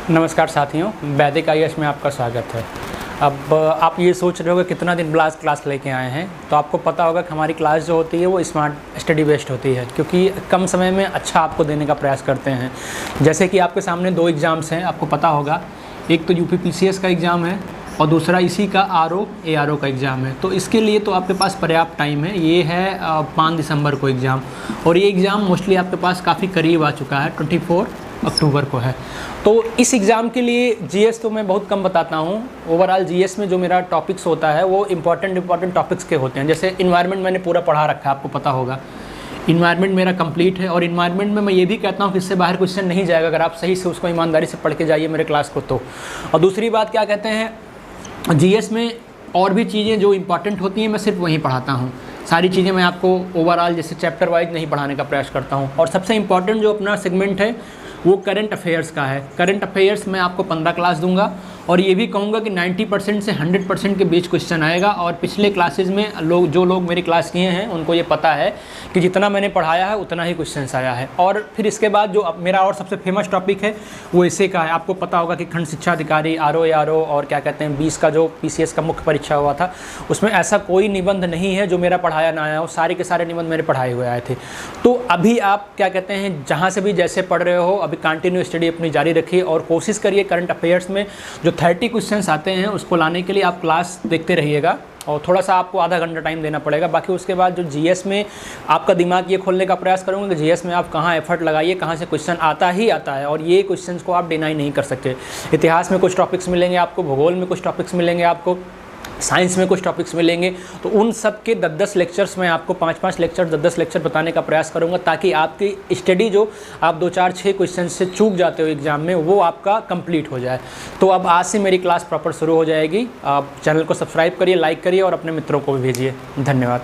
नमस्कार साथियों, वैदिक आईएएस में आपका स्वागत है। अब आप ये सोच रहे हो कि कितना दिन क्लास लेके आए हैं, तो आपको पता होगा कि हमारी क्लास जो होती है वो स्मार्ट स्टडी बेस्ड होती है, क्योंकि कम समय में अच्छा आपको देने का प्रयास करते हैं। जैसे कि आपके सामने 2 एग्ज़ाम्स हैं, आपको पता होगा, एक तो यूपीपीसीएस का एग्ज़ाम है और दूसरा इसी का आरओ का एग्ज़ाम है। तो इसके लिए तो आपके पास पर्याप्त टाइम है। ये है 5 दिसंबर को एग्ज़ाम, और ये एग्ज़ाम मोस्टली आपके पास काफ़ी करीब आ चुका है, 24 अक्टूबर को है। तो इस एग्ज़ाम के लिए जीएस तो मैं बहुत कम बताता हूँ। ओवरऑल जीएस में जो मेरा टॉपिक्स होता है वो इंपॉर्टेंट टॉपिक्स के होते हैं। जैसे इन्वायरमेंट मैंने पूरा पढ़ा रखा है, आपको पता होगा। इन्वायरमेंट मेरा कंप्लीट है, और इन्वायरमेंट में मैं ये भी कहता हूँ कि इससे बाहर क्वेश्चन नहीं जाएगा अगर आप सही से उसको ईमानदारी से पढ़ के जाइए मेरे क्लास को तो। और दूसरी बात क्या कहते हैं, जीएस में और भी चीज़ें जो इंपॉर्टेंट होती हैं मैं सिर्फ वहीं पढ़ाता हूँ। सारी चीज़ें मैं आपको ओवरऑल जैसे चैप्टर वाइज नहीं पढ़ाने का प्रयास करता हूँ। और सबसे इम्पॉर्टेंट जो अपना सेगमेंट है वो करंट अफेयर्स का है। करंट अफेयर्स में आपको 15 क्लास दूंगा, और ये भी कहूँगा कि 90% से 100% के बीच क्वेश्चन आएगा। और पिछले क्लासेस में जो लोग मेरी क्लास किए हैं उनको ये पता है कि जितना मैंने पढ़ाया है उतना ही क्वेश्चंस आया है। और फिर इसके बाद जो मेरा और सबसे फेमस टॉपिक है वो इसे का है। आपको पता होगा कि खंड शिक्षा अधिकारी आरओ और क्या कहते हैं 20 का जो पीसीएस का मुख्य परीक्षा हुआ था, उसमें ऐसा कोई निबंध नहीं है जो मेरा पढ़ाया ना आया हो। सारे के सारे निबंध मेरे पढ़ाए हुए आए थे। तो अभी आप क्या कहते हैं, जहाँ से भी जैसे पढ़ रहे हो, अभी कंटिन्यू स्टडी अपनी जारी रखिए और कोशिश करिए करंट अफेयर्स में जो 30 क्वेश्चंस आते हैं उसको लाने के लिए आप क्लास देखते रहिएगा। और थोड़ा सा आपको आधा घंटा टाइम देना पड़ेगा। बाकी उसके बाद जो जीएस में आपका दिमाग ये खोलने का प्रयास करूँगा कि जीएस में आप कहाँ एफर्ट लगाइए, कहाँ से क्वेश्चन आता ही आता है, और ये क्वेश्चंस को आप डिनाई नहीं कर सकते। इतिहास में कुछ टॉपिक्स मिलेंगे आपको, भूगोल में कुछ टॉपिक्स मिलेंगे आपको, साइंस में कुछ टॉपिक्स मिलेंगे। तो उन सब के 10-10 लेक्चर्स में आपको 5-5 लेक्चर 10-10 लेक्चर बताने का प्रयास करूंगा, ताकि आपकी स्टडी जो आप 2-4-6 क्वेश्चन से चूक जाते हो एग्जाम में, वो आपका कंप्लीट हो जाए। तो अब आज से मेरी क्लास प्रॉपर शुरू हो जाएगी। आप चैनल को सब्सक्राइब करिए, लाइक करिए और अपने मित्रों को भी भेजिए। धन्यवाद।